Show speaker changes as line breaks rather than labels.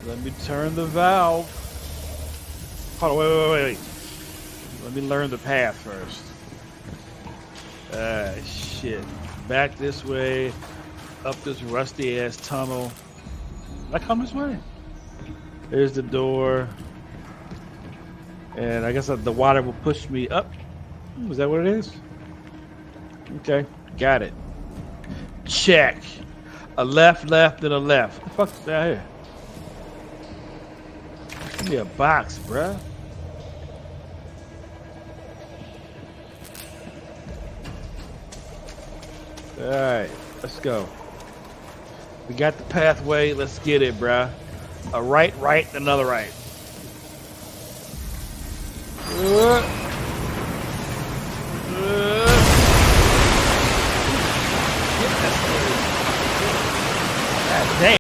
Let me turn the valve. Hold on, wait. Let me learn the path first. Shit. Back this way, up this rusty ass tunnel. Did I come this way? There's the door. And I guess the water will push me up. Is that what it is? Okay, got it. Check. A left, and a left. What the fuck is that here? Give me a box, bruh. Alright, let's go. We got the pathway. Let's get it, bruh. A right, another right.